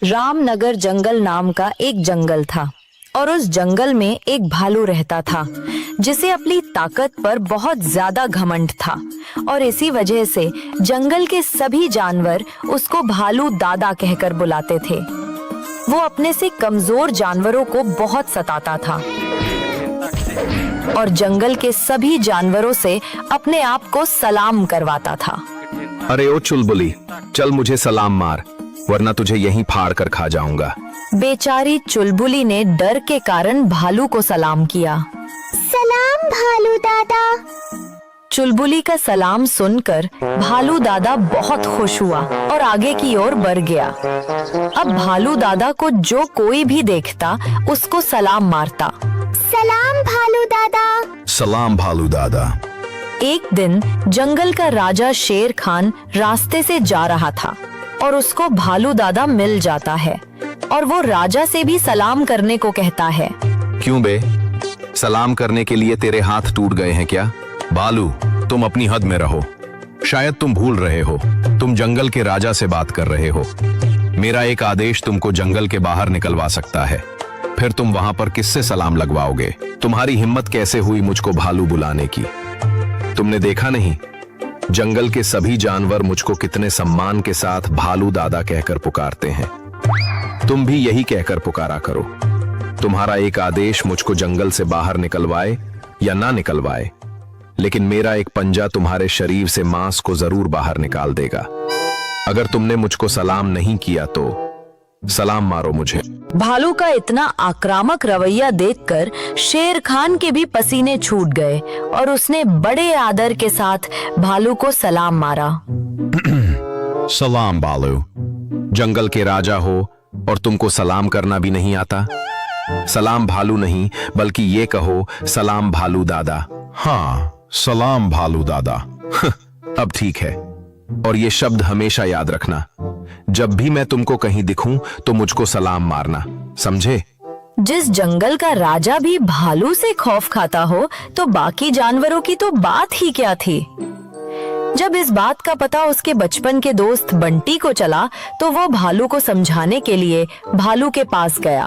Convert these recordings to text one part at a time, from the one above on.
रामनगर जंगल नाम का एक जंगल था और उस जंगल में एक भालू रहता था जिसे अपनी ताकत पर बहुत ज्यादा घमंड था और इसी वजह से जंगल के सभी जानवर उसको भालू दादा कहकर बुलाते थे। वो अपने से कमजोर जानवरों को बहुत सताता था और जंगल के सभी जानवरों से अपने आप को सलाम करवाता था। अरे ओ चुलबुली, चल मुझे सलाम मार, वरना तुझे यहीं फाड़ कर खा जाऊंगा। बेचारी चुलबुली ने डर के कारण भालू को सलाम किया। सलाम भालू दादा। चुलबुली का सलाम सुनकर भालू दादा बहुत खुश हुआ और आगे की ओर बढ़ गया। अब भालू दादा को जो कोई भी देखता उसको सलाम मारता। सलाम भालू दादा। सलाम भालू दादा। एक दिन जंगल का राजा शेर खान रास्ते से जा रहा था और उसको भालू दादा मिल जाता है और वो राजा से भी सलाम करने को कहता है। क्यों बे, सलाम करने के लिए तेरे हाथ टूट गए हैं क्या? भालू, तुम अपनी हद में रहो। शायद तुम भूल रहे हो, तुम जंगल के राजा से बात कर रहे हो। मेरा एक आदेश तुमको जंगल के बाहर निकलवा सकता है, फिर तुम वहां पर किससे सलाम लगवाओगे? तुम्हारी हिम्मत कैसे हुई मुझको भालू बुलाने की? तुमने देखा नहीं, जंगल के सभी जानवर मुझको कितने सम्मान के साथ भालू दादा कहकर पुकारते हैं। तुम भी यही कहकर पुकारा करो। तुम्हारा एक आदेश मुझको जंगल से बाहर निकलवाए या ना निकलवाए, लेकिन मेरा एक पंजा तुम्हारे शरीर से मांस को जरूर बाहर निकाल देगा। अगर तुमने मुझको सलाम नहीं किया तो सलाम मारो मुझे। भालू का इतना आक्रामक रवैया देखकर शेर खान के भी पसीने छूट गए और उसने बड़े आदर के साथ भालू को सलाम मारा। सलाम भालू, जंगल के राजा हो और तुमको सलाम करना भी नहीं आता? सलाम भालू नहीं, बल्कि ये कहो सलाम भालू दादा। हाँ, सलाम भालू दादा। अब ठीक है, और ये शब्द हमेशा याद रखना। जब भी मैं तुमको कहीं दिखूं तो मुझको सलाम मारना, समझे? जिस जंगल का राजा भी भालू से खौफ खाता हो तो बाकी जानवरों की तो बात ही क्या थी। जब इस बात का पता उसके बचपन के दोस्त बंटी को चला तो वो भालू को समझाने के लिए भालू के पास गया।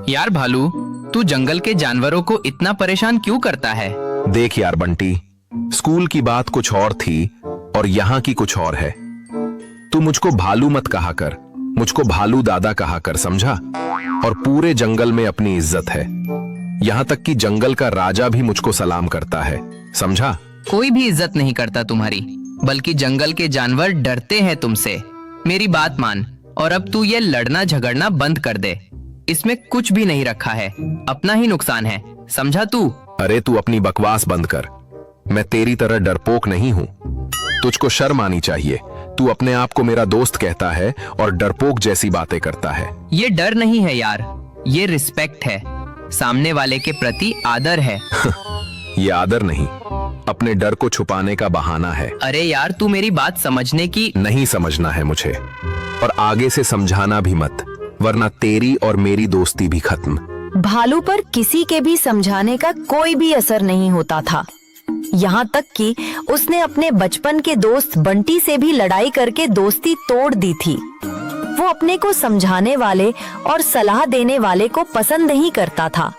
यार भालू, तू जंगल के जानवरों को इतना परेशान क्यों करता है? देख यार बंटी, स्कूल की बात कुछ और थी और यहाँ की कुछ और है। तू मुझको भालू मत कहा कर, मुझको भालू दादा कहा कर, समझा? और पूरे जंगल में अपनी इज्जत है, यहाँ तक कि जंगल का राजा भी मुझको सलाम करता है, समझा? कोई भी इज्जत नहीं करता तुम्हारी, बल्कि जंगल के जानवर डरते हैं तुमसे। मेरी बात मान और अब तू ये लड़ना झगड़ना बंद कर दे। इसमें कुछ भी नहीं रखा है, अपना ही नुकसान है, समझा तू? अरे तू अपनी बकवास बंद कर। मैं तेरी तरह डरपोक नहीं हूँ। तुझको शर्म आनी चाहिए। तू अपने आप को मेरा दोस्त कहता है और डरपोक जैसी बातें करता है। ये डर नहीं है यार, ये रिस्पेक्ट है, सामने वाले के प्रति आदर है। ये आदर नहीं, अपने डर को छुपाने का बहाना है। अरे यार, तू मेरी बात समझने की नहीं समझना है मुझे, और आगे से समझाना भी मत, वरना तेरी और मेरी दोस्ती भी खत्म। भालू पर किसी के भी समझाने का कोई भी असर नहीं होता था, यहाँ तक कि उसने अपने बचपन के दोस्त बंटी से भी लड़ाई करके दोस्ती तोड़ दी थी। वो अपने को समझाने वाले और सलाह देने वाले को पसंद नहीं करता था,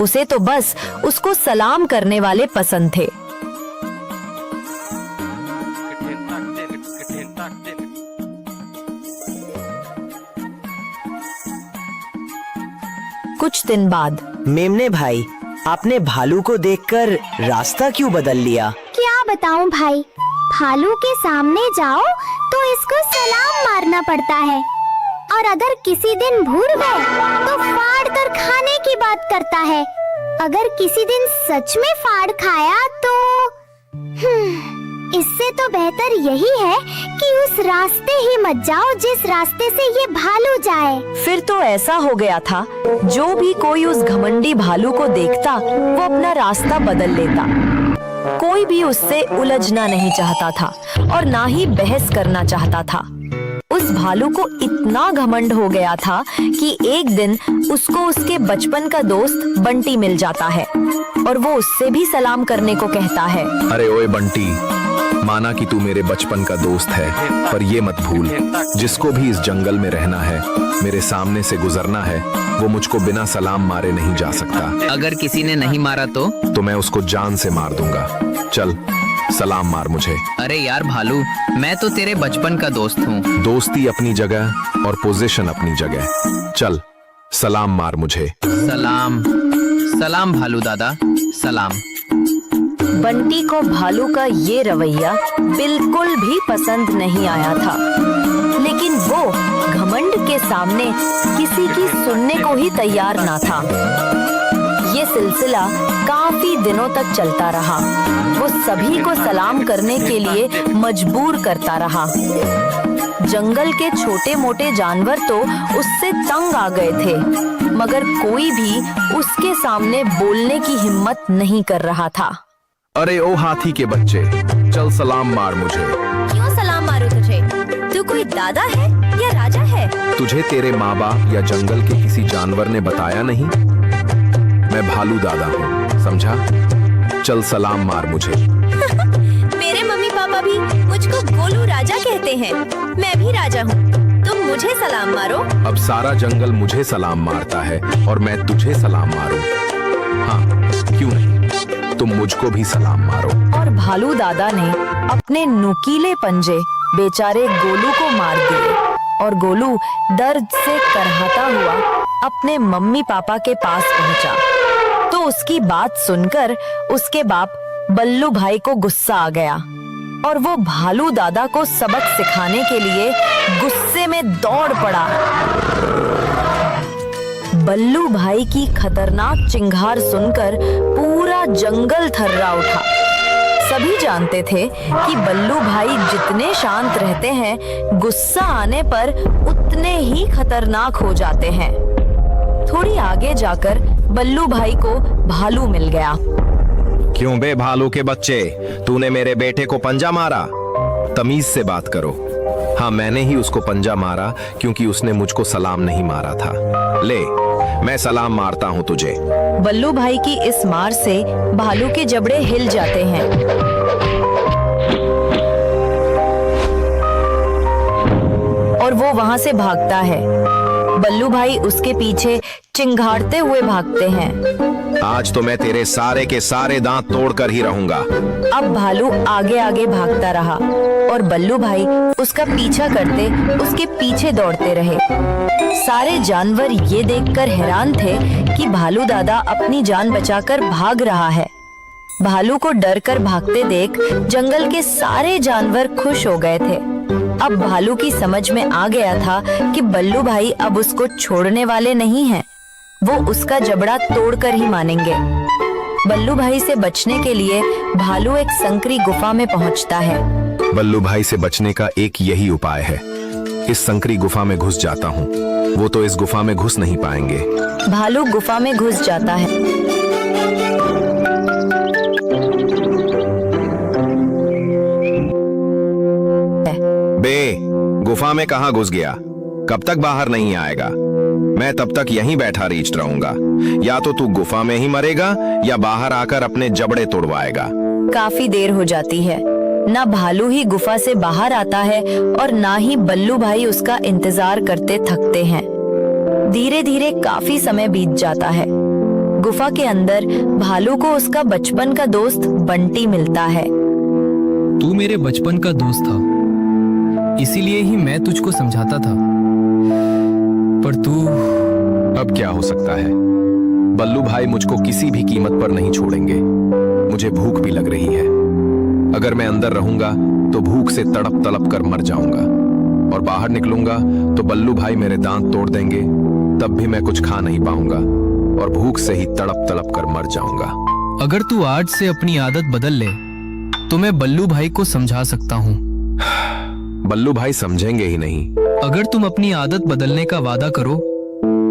उसे तो बस उसको सलाम करने वाले पसंद थे। कुछ दिन बाद मेमने भाई, आपने भालू को देखकर रास्ता क्यों बदल लिया? क्या बताऊं भाई, भालू के सामने जाओ तो इसको सलाम मारना पड़ता है, और अगर किसी दिन भूल गए तो फाड़ कर खाने की बात करता है। अगर किसी दिन सच में फाड़ खाया तो इससे तो बेहतर यही है कि उस रास्ते ही मत जाओ जिस रास्ते से ये भालू जाए। फिर तो ऐसा हो गया था, जो भी कोई उस घमंडी भालू को देखता वो अपना रास्ता बदल लेता। कोई भी उससे उलझना नहीं चाहता था और ना ही बहस करना चाहता था। उस भालू को इतना घमंड हो गया था कि एक दिन उसको उसके बचपन का दोस्त बंटी मिल जाता है और वो उससे भी सलाम करने को कहता है। अरे ओए बंटी, माना कि तू मेरे बचपन का दोस्त है, पर ये मत भूल, जिसको भी इस जंगल में रहना है, मेरे सामने से गुजरना है, वो मुझको बिना सलाम मारे नहीं जा सकता। अगर किसी ने नहीं मारा तो मैं उसको जान से मार दूंगा। चल सलाम मार मुझे। अरे यार भालू, मैं तो तेरे बचपन का दोस्त हूँ। दोस्ती अपनी जगह और पोजीशन अपनी जगह। चल सलाम मार मुझे। सलाम सलाम भालू दादा, सलाम। बंटी को भालू का ये रवैया बिल्कुल भी पसंद नहीं आया था, लेकिन वो घमंड के सामने किसी की सुनने को ही तैयार ना था। ये सिलसिला काफी दिनों तक चलता रहा। वो सभी को सलाम करने के लिए मजबूर करता रहा। जंगल के छोटे मोटे जानवर तो उससे तंग आ गए थे, मगर कोई भी उसके सामने बोलने की हिम्मत नहीं कर रहा था। अरे ओ हाथी के बच्चे, चल सलाम मार मुझे। क्यों सलाम मारूं तुझे? तू कोई दादा है या राजा है? तुझे तेरे माँ बाप या जंगल के किसी जानवर ने बताया नहीं? मैं भालू दादा हूँ, समझा? चल सलाम मार मुझे। मेरे मम्मी पापा भी मुझको गोलू राजा कहते हैं। मैं भी राजा हूँ, तुम मुझे सलाम मारो। अब सारा जंगल मुझे सलाम मारता है और मैं तुझे सलाम मारूं। हाँ, क्यों नहीं? तुम मुझको भी सलाम मारो। और भालू दादा ने अपने नुकीले पंजे बेचारे गोलू को मार दिए और गोलू दर्द से करहाता हुआ अपने मम्मी पापा के पास पहुंचा। तो उसकी बात सुनकर उसके बाप बल्लू भाई को गुस्सा आ गया और वो भालू दादा को सबक सिखाने के लिए गुस्से में दौड़ पड़ा। बल्लू भाई की खतरनाक चिंगार सुनकर पूरा जंगल थर्रा उठा। सभी जानते थे कि बल्लू भाई जितने शांत रहते हैं, गुस्सा आने पर उतने ही खतरनाक हो जाते हैं। थोड़ी आगे जाकर बल्लू भाई को भालू मिल गया। क्यों बे भालू के बच्चे, तूने मेरे बेटे को पंजा मारा? तमीज से बात करो। हाँ, मैंने ही उसको पंजा मारा क्योंकि उसने मुझको सलाम नहीं मारा था। ले, मैं सलाम मारता हूँ तुझे। बल्लू भाई की इस मार से भालू के जबड़े हिल जाते हैं। और वो वहां से भागता है। बल्लू भाई उसके पीछे चिंघाड़ते हुए भागते हैं। आज तो मैं तेरे सारे के सारे दांत तोड़कर ही रहूंगा। अब भालू आगे आगे भागता रहा और बल्लू भाई उसका पीछा करते उसके पीछे दौड़ते रहे। सारे जानवर ये देखकर हैरान थे कि भालू दादा अपनी जान बचाकर भाग रहा है। भालू को डर कर भागते देख जंगल के सारे जानवर खुश हो गए थे। अब भालू की समझ में आ गया था कि बल्लू भाई अब उसको छोड़ने वाले नहीं हैं। वो उसका जबड़ा तोड़कर ही मानेंगे। बल्लू भाई से बचने के लिए भालू एक संकरी गुफा में पहुंचता है। बल्लू भाई से बचने का एक यही उपाय है, इस संकरी गुफा में घुस जाता हूँ। वो तो इस गुफा में घुस नहीं पाएंगे। भालू गुफा में घुस जाता है। बे, गुफा में कहाँ घुस गया? कब तक बाहर नहीं आएगा? मैं तब तक यहीं बैठा रीच रहूंगा। या तो तू गुफा में ही मरेगा या बाहर आकर अपने जबड़े तोड़वाएगा। काफी देर हो जाती है। ना भालू ही गुफा से बाहर आता है और ना ही बल्लू भाई उसका इंतजार करते थकते हैं। धीरे धीरे काफी समय बीत जाता है। गुफा के अंदर भालू को उसका बचपन का दोस्त बंटी मिलता है। तू मेरे बचपन का दोस्त था, इसीलिए ही मैं तुझको समझाता था, पर तू... अब क्या हो सकता है? बल्लू भाई मुझको किसी भी कीमत पर नहीं छोड़ेंगे। मुझे भूख भी लग रही है। अगर मैं अंदर रहूंगा तो भूख से तड़प तड़प कर मर जाऊंगा और बाहर निकलूंगा तो बल्लू भाई मेरे दांत तोड़ देंगे। तब भी मैं कुछ खा नहीं पाऊंगा और भूख से ही तड़प तड़प कर मर जाऊंगा। अगर तू आज से अपनी आदत बदल ले तो मैं बल्लू भाई को समझा सकता हूँ। बल्लू भाई समझेंगे ही नहीं। अगर तुम अपनी आदत बदलने का वादा करो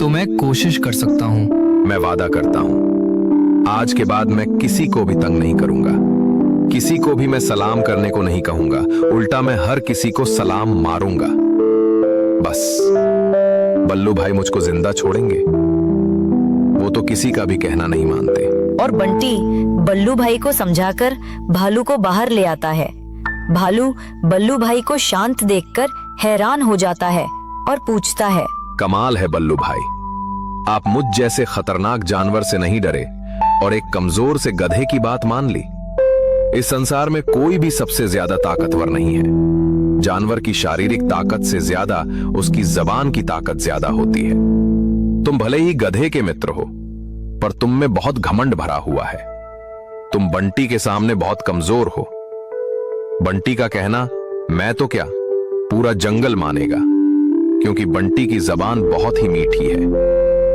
तो मैं कोशिश कर सकता हूँ। मैं वादा करता हूँ, आज के बाद मैं किसी को भी तंग नहीं करूंगा। किसी को भी मैं सलाम करने को नहीं कहूंगा। उल्टा मैं हर किसी को सलाम मारूंगा। बस बल्लू भाई मुझको जिंदा छोड़ेंगे? वो तो किसी का भी कहना नहीं मानते। और बंटी बल्लू भाई को समझाकर भालू को बाहर ले आता है। भालू बल्लू भाई को शांत देखकर हैरान हो जाता है और पूछता है, कमाल है बल्लू भाई, आप मुझ जैसे खतरनाक जानवर से नहीं डरे और एक कमजोर से गधे की बात मान ली। इस संसार में कोई भी सबसे ज्यादा ताकतवर नहीं है। जानवर की शारीरिक ताकत से ज्यादा उसकी जबान की ताकत ज्यादा होती है। तुम भले ही गधे के मित्र हो, पर तुम में बहुत घमंड भरा हुआ है। तुम बंटी के सामने बहुत कमजोर हो। बंटी का कहना मैं तो क्या, पूरा जंगल मानेगा, क्योंकि बंटी की जबान बहुत ही मीठी है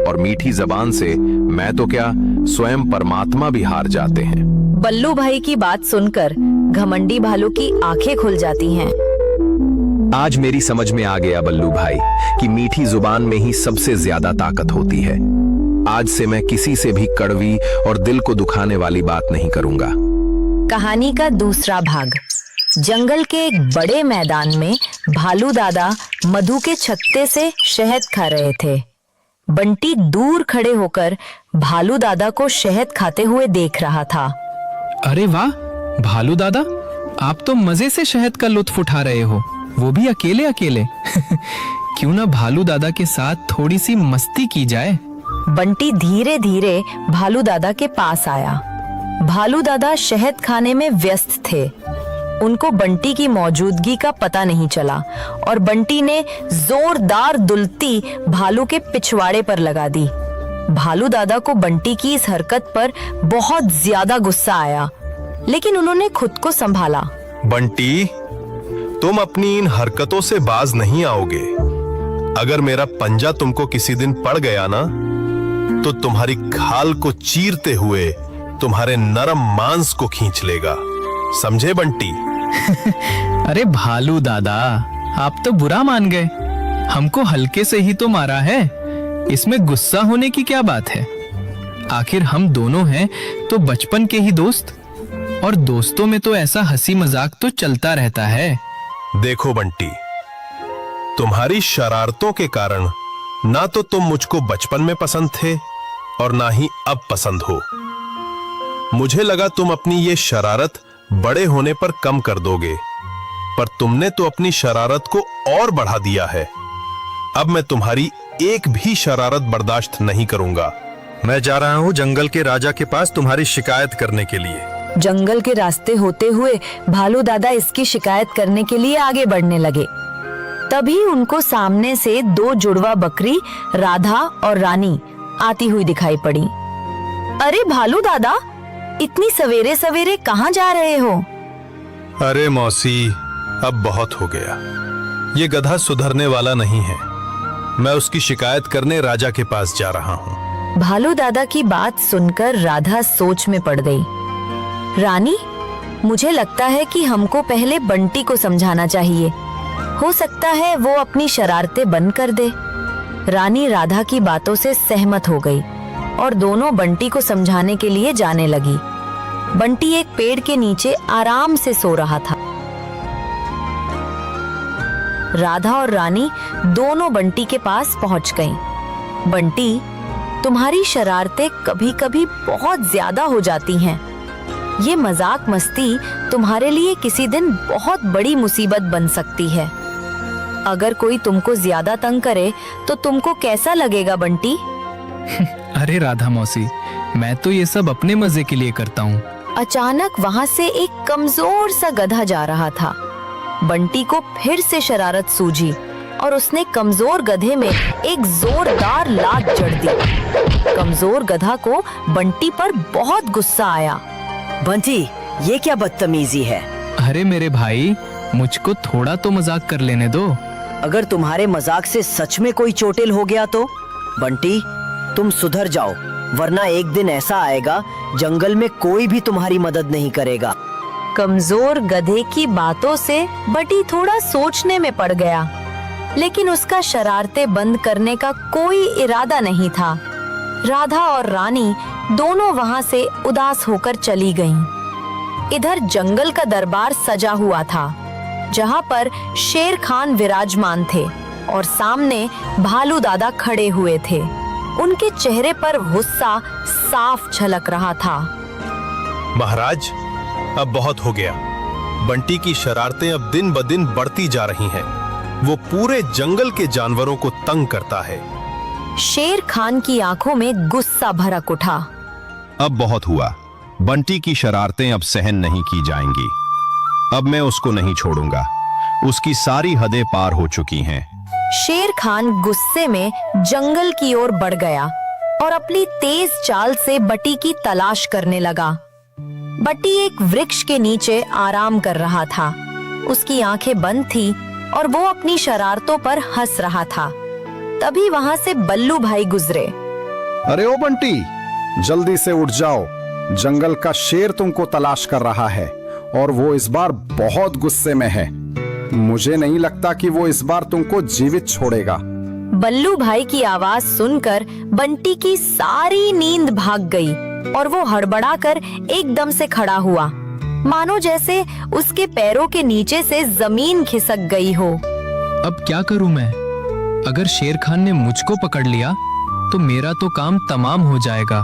और मीठी जबान से मैं तो क्या, स्वयं परमात्मा भी हार जाते हैं। बल्लू भाई की बात सुनकर घमंडी भालू की आंखें खुल जाती हैं। आज मेरी समझ में आ गया बल्लू भाई कि मीठी जुबान में ही सबसे ज्यादा ताकत होती है। आज से मैं किसी से भी कड़वी और दिल को दुखाने वाली बात नहीं करूंगा। कहानी का दूसरा भाग। जंगल के एक बड़े मैदान में भालू दादा मधु के छत्ते से शहद खा रहे थे। बंटी दूर खड़े होकर भालू दादा को शहद खाते हुए देख रहा था। अरे वाह भालू दादा, आप तो मजे से शहद का लुत्फ उठा रहे हो, वो भी अकेले अकेले। क्यों ना भालू दादा के साथ थोड़ी सी मस्ती की जाए। बंटी धीरे धीरे भालू दादा के पास आया। भालू दादा शहद खाने में व्यस्त थे। उनको बंटी की मौजूदगी का पता नहीं चला और बंटी ने जोरदार दुलती भालू के पिछवाड़े पर लगा दी। भालू दादा को बंटी की इस हरकत पर बहुत ज्यादा गुस्सा आया, लेकिन उन्होंने खुद को संभाला। बंटी, तुम अपनी इन हरकतों से बाज नहीं आओगे। अगर मेरा पंजा तुमको किसी दिन पड़ गया ना, तो तुम्हारी खाल को चीरते हुए तुम्हारे नरम मांस को खींच लेगा, समझे बंटी? अरे भालू दादा, आप तो बुरा मान गए। हमको हल्के से ही तो मारा है, इसमें गुस्सा होने की क्या बात है? आखिर हम दोनों हैं तो बचपन के ही दोस्त, और दोस्तों में तो ऐसा हंसी मजाक तो चलता रहता है। देखो बंटी, तुम्हारी शरारतों के कारण ना तो तुम मुझको बचपन में पसंद थे और ना ही अब पसंद हो। मुझे लगा तुम अपनी ये शरारत बड़े होने पर कम कर दोगे, पर तुमने तो अपनी शरारत को और बढ़ा दिया है। अब मैं तुम्हारी एक भी शरारत बर्दाश्त नहीं करूंगा। मैं जा रहा हूं जंगल के राजा के पास तुम्हारी शिकायत करने के लिए। जंगल के रास्ते होते हुए भालू दादा इसकी शिकायत करने के लिए आगे बढ़ने लगे। तभी उनको सामने से दो जुड़वा बकरी राधा और रानी आती हुई दिखाई पड़ी। अरे भालू दादा, इतनी सवेरे सवेरे कहाँ जा रहे हो? अरे मौसी, अब बहुत हो गया। ये गधा सुधरने वाला नहीं है। मैं उसकी शिकायत करने राजा के पास जा रहा हूँ। भालू दादा की बात सुनकर राधा सोच में पड़ गई। रानी, मुझे लगता है कि हमको पहले बंटी को समझाना चाहिए। हो सकता है वो अपनी शरारतें बंद कर दे। रानी राधा की बातों से सहमत हो गई और दोनों बंटी को समझाने के लिए जाने लगी। बंटी एक पेड़ के नीचे आराम से सो रहा था। राधा और रानी दोनों बंटी के पास पहुंच गईं। बंटी, तुम्हारी शरारतें कभी कभी बहुत ज्यादा हो जाती हैं। ये मजाक मस्ती तुम्हारे लिए किसी दिन बहुत बड़ी मुसीबत बन सकती है। अगर कोई तुमको ज्यादा तंग करे तो तुमको कैसा लगेगा बंटी? अरे राधा मौसी, मैं तो ये सब अपने मजे के लिए करता हूँ। अचानक वहाँ से एक कमजोर सा गधा जा रहा था। बंटी को फिर से शरारत सूझी और उसने कमजोर गधे में एक जोरदार लात जड़ दी। कमजोर गधा को बंटी पर बहुत गुस्सा आया। बंटी, ये क्या बदतमीजी है? अरे मेरे भाई, मुझको थोड़ा तो मजाक कर लेने दो। अगर तुम्हारे मजाक से सच में कोई चोटिल हो गया तो? बंटी, तुम सुधर जाओ, वरना एक दिन ऐसा आएगा जंगल में कोई भी तुम्हारी मदद नहीं करेगा। कमजोर गधे की बातों से बंटी थोड़ा सोचने में पड़ गया, लेकिन उसका शरारतें बंद करने का कोई इरादा नहीं था। राधा और रानी दोनों वहां से उदास होकर चली गईं। इधर जंगल का दरबार सजा हुआ था, जहां पर शेर खान विराजमान थे और सामने भालू दादा खड़े हुए थे। उनके चेहरे पर गुस्सा साफ झलक रहा था। महाराज, अब बहुत हो गया। बंटी की शरारतें अब दिन ब दिन बढ़ती जा रही हैं। वो पूरे जंगल के जानवरों को तंग करता है। शेर खान की आंखों में गुस्सा भड़क उठा। अब बहुत हुआ। बंटी की शरारतें अब सहन नहीं की जाएंगी। अब मैं उसको नहीं छोड़ूंगा। उसकी सारी हदें पार हो चुकी हैं। शेर खान गुस्से में जंगल की ओर बढ़ गया और अपनी तेज चाल से बंटी की तलाश करने लगा। बंटी एक वृक्ष के नीचे आराम कर रहा था। उसकी आंखें बंद थी और वो अपनी शरारतों पर हंस रहा था। तभी वहां से बल्लू भाई गुजरे। अरे ओ बंटी, जल्दी से उठ जाओ। जंगल का शेर तुमको तलाश कर रहा है और वो इस बार बहुत गुस्से में है। मुझे नहीं लगता कि वो इस बार तुमको जीवित छोड़ेगा। बल्लू भाई की आवाज सुनकर बंटी की सारी नींद भाग गई और वो हड़बड़ाकर एकदम से खड़ा हुआ, मानो जैसे उसके पैरों के नीचे से जमीन खिसक गई हो। अब क्या करूं मैं? अगर शेर खान ने मुझको पकड़ लिया तो मेरा तो काम तमाम हो जाएगा।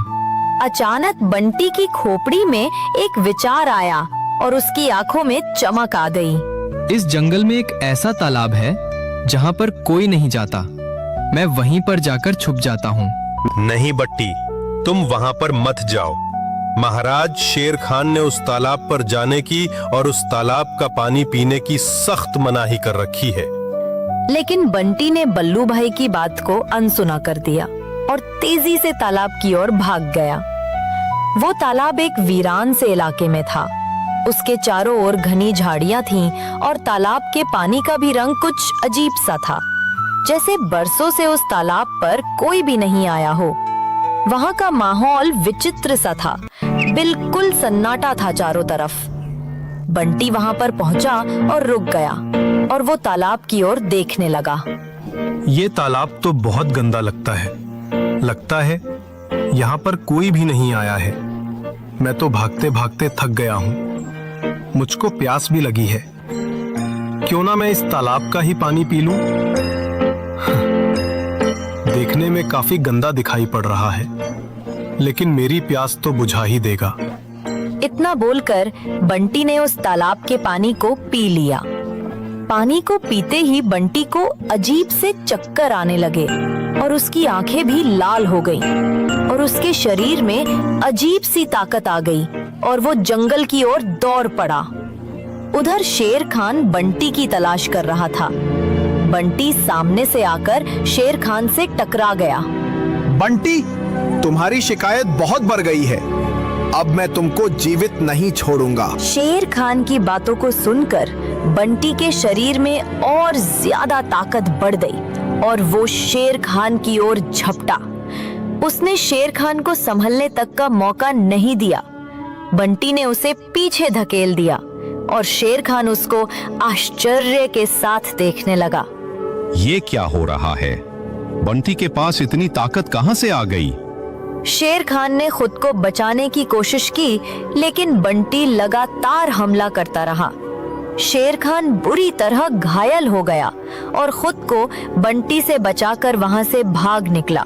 अचानक बंटी की खोपड़ी में एक विचार आया और उसकी आंखों में चमक आ गई। इस जंगल में एक ऐसा तालाब है जहां पर कोई नहीं जाता। मैं वहीं पर जाकर छुप जाता हूँ। नहीं बट्टी, तुम वहां पर मत जाओ। महाराज शेर खान ने उस तालाब पर जाने की और उस तालाब का पानी पीने की सख्त मनाही कर रखी है। लेकिन बंटी ने बल्लू भाई की बात को अनसुना कर दिया और तेजी से तालाब की ओर भाग गया। वो तालाब एक वीरान से इलाके में था। उसके चारों ओर घनी झाड़ियां थीं और तालाब के पानी का भी रंग कुछ अजीब सा था, जैसे बरसों से उस तालाब पर कोई भी नहीं आया हो। वहाँ का माहौल विचित्र सा था, बिल्कुल सन्नाटा था चारों तरफ। बंटी वहाँ पर पहुँचा और रुक गया और वो तालाब की ओर देखने लगा। ये तालाब तो बहुत गंदा लगता है यहाँ पर कोई भी नहीं आया है। मैं तो भागते भागते थक गया हूँ। मुझको प्यास भी लगी है। क्यों ना मैं इस तालाब का ही पानी पी लूं? देखने में काफी गंदा दिखाई पड़ रहा है, लेकिन मेरी प्यास तो बुझा ही देगा। इतना बोलकर बंटी ने उस तालाब के पानी को पी लिया। पानी को पीते ही बंटी को अजीब से चक्कर आने लगे और उसकी आंखें भी लाल हो गईं और उसके शरीर में अजीब सी ताकत आ गई और वो जंगल की ओर दौड़ पड़ा। उधर शेर खान बंटी की तलाश कर रहा था। बंटी सामने से आकर शेर खान से टकरा गया। बंटी, तुम्हारी शिकायत बहुत बढ़ गई है। अब मैं तुमको जीवित नहीं छोड़ूंगा। शेर खान की बातों को सुनकर बंटी के शरीर में और ज्यादा ताकत बढ़ गई और वो शेर खान की ओर झपटा। उसने शेर खान को संभलने तक का मौका नहीं दिया। बंटी ने उसे पीछे धकेल दिया और शेर खान उसको आश्चर्य के साथ देखने लगा। ये क्या हो रहा है? बंटी के पास इतनी ताकत कहां से आ गई? शेर खान ने खुद को बचाने की कोशिश की, लेकिन बंटी लगातार हमला करता रहा। शेर खान बुरी तरह घायल हो गया और खुद को बंटी से बचाकर वहां से भाग निकला।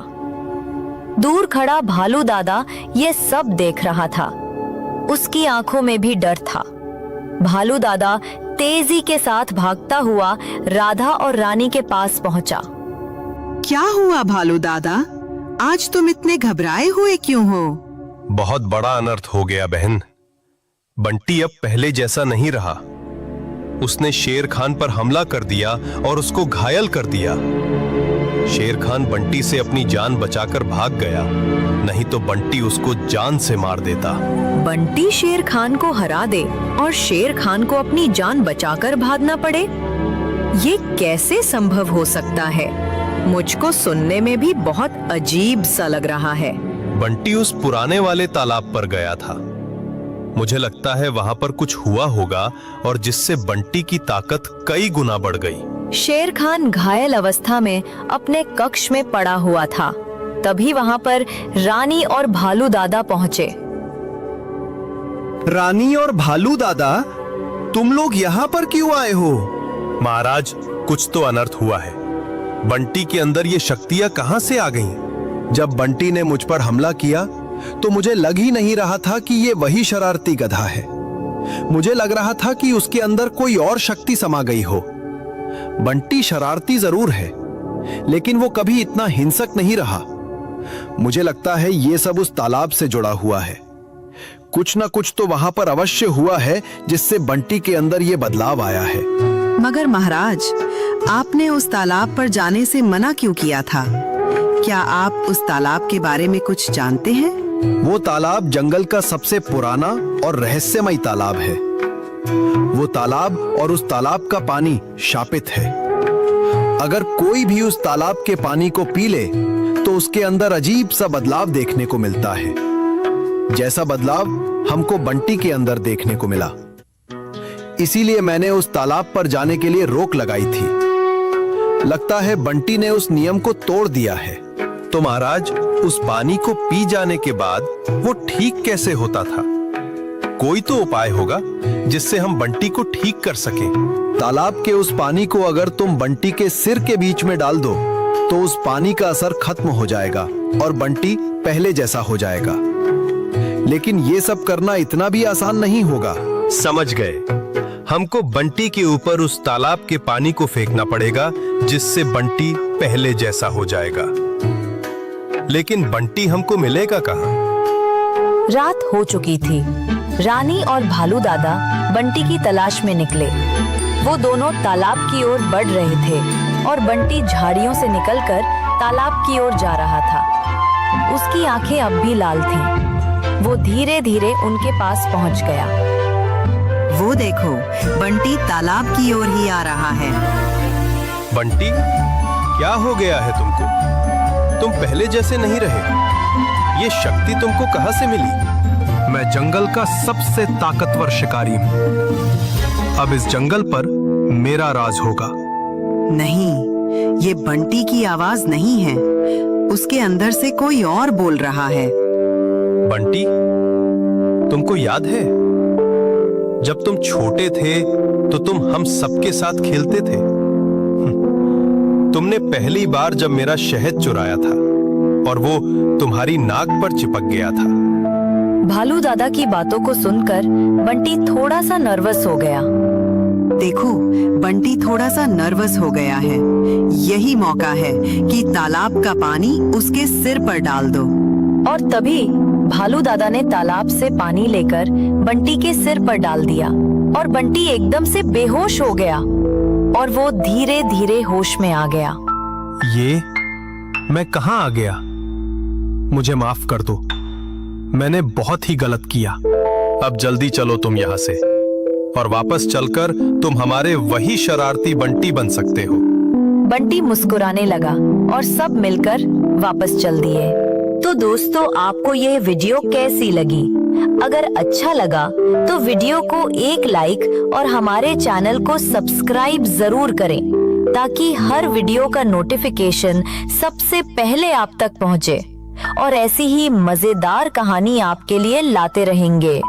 दूर खड़ा भालू दादा ये सब देख रहा था। उसकी आंखों में भी डर था। भालू दादा तेजी के साथ भागता हुआ राधा और रानी के पास पहुंचा। क्या हुआ भालू दादा? आज तुम इतने घबराए हुए क्यों हो? बहुत बड़ा अनर्थ हो गया बहन। बंटी अब पहले जैसा नहीं रहा। उसने शेर खान पर हमला कर दिया और उसको घायल कर दिया। शेर खान बंटी से अपनी जान बचाकर भाग गया, नहीं तो बंटी उसको जान से मार देता। बंटी शेर खान को हरा दे और शेर खान को अपनी जान बचाकर भागना पड़े? ये कैसे संभव हो सकता है? मुझको सुनने में भी बहुत अजीब सा लग रहा है। बंटी उस पुराने वाले तालाब पर गया था। मुझे लगता है वहां पर कुछ हुआ होगा और जिससे बंटी की ताकत कई गुना बढ़ गई। शेर खान घायल अवस्था में अपने कक्ष में पड़ा हुआ था। तभी वहां पर रानी और भालू दादा पहुंचे। रानी और भालू दादा, तुम लोग यहाँ पर क्यों आए हो? महाराज, कुछ तो अनर्थ हुआ है। बंटी के अंदर ये शक्तियां कहां से आ गईं? जब बंटी ने मुझ पर हमला किया तो मुझे लग ही नहीं रहा था कि ये वही शरारती गधा है। मुझे लग रहा था कि उसके अंदर कोई और शक्ति समा गई हो। बंटी शरारती जरूर है, लेकिन वो कभी इतना हिंसक नहीं रहा। मुझे लगता है ये सब उस तालाब से जुड़ा हुआ है। कुछ ना कुछ तो वहां पर अवश्य हुआ है जिससे बंटी के अंदर ये बदलाव आया है। मगर महाराज, आपने उस तालाब पर जाने से मना क्यों किया था? क्या आप उस तालाब के बारे में कुछ जानते हैं? वो तालाब जंगल का सबसे पुराना और रहस्यमय तालाब है। वो तालाब और उस तालाब का पानी शापित है। अगर कोई भी उस तालाब के पानी को पी ले तो उसके अंदर अजीब सा बदलाव देखने को मिलता है, जैसा बदलाव हमको बंटी के अंदर देखने को मिला। इसीलिए मैंने उस तालाब पर जाने के लिए रोक लगाई थी। लगता है बंटी ने उस नियम को तोड़ दिया है। तो महाराज, उस पानी को पी जाने के बाद वो ठीक कैसे होता था? कोई तो उपाय होगा जिससे हम बंटी को ठीक कर सके। तालाब के उस पानी को अगर तुम बंटी के सिर के बीच में डाल दो तो उस पानी का असर खत्म हो जाएगा और बंटी पहले जैसा हो जाएगा। लेकिन ये सब करना इतना भी आसान नहीं होगा। समझ गए। हमको बंटी के ऊपर उस तालाब के पानी को फेंकना पड़ेगा जिससे बंटी पहले जैसा हो जाएगा। लेकिन बंटी हमको मिलेगा कहाँ? रात हो चुकी थी। रानी और भालू दादा बंटी की तलाश में निकले। वो दोनों तालाब की ओर बढ़ रहे थे और बंटी झाड़ियों से निकलकर तालाब की ओर जा रहा था। उसकी आंखें अब भी लाल थीं। वो धीरे धीरे उनके पास पहुंच गया। वो देखो, बंटी तालाब की ओर ही आ रहा है। बंटी, क्या हो गया है तुमको? तुम पहले जैसे नहीं रहे। ये शक्ति तुमको कहां से मिली? मैं जंगल का सबसे ताकतवर शिकारी हूँ। अब इस जंगल पर मेरा राज होगा। नहीं, ये बंटी की आवाज नहीं है। उसके अंदर से कोई और बोल रहा है। बंटी, तुमको याद है जब तुम छोटे थे तो तुम हम सबके साथ खेलते थे? तुमने पहली बार जब मेरा शहद चुराया था और वो तुम्हारी नाक पर चिपक गया था। भालू दादा की बातों को सुनकर बंटी थोड़ा सा नर्वस हो गया। देखो, बंटी थोड़ा सा नर्वस हो गया है। यही मौका है कि तालाब का पानी उसके सिर पर डाल दो। और तभी भालू दादा ने तालाब से पानी लेकर बंटी के सिर पर डाल दिया और बंटी एकदम से बेहोश हो गया और वो धीरे धीरे होश में आ गया। ये मैं कहां आ गया? मुझे माफ कर दो, मैंने बहुत ही गलत किया। अब जल्दी चलो तुम यहाँ से, और वापस चलकर तुम हमारे वही शरारती बंटी बन सकते हो। बंटी मुस्कुराने लगा और सब मिलकर वापस चल दिए। तो दोस्तों, आपको यह वीडियो कैसी लगी? अगर अच्छा लगा तो वीडियो को एक लाइक और हमारे चैनल को सब्सक्राइब जरूर करें ताकि हर वीडियो का नोटिफिकेशन सबसे पहले आप तक पहुंचे और ऐसी ही मजेदार कहानी आपके लिए लाते रहेंगे।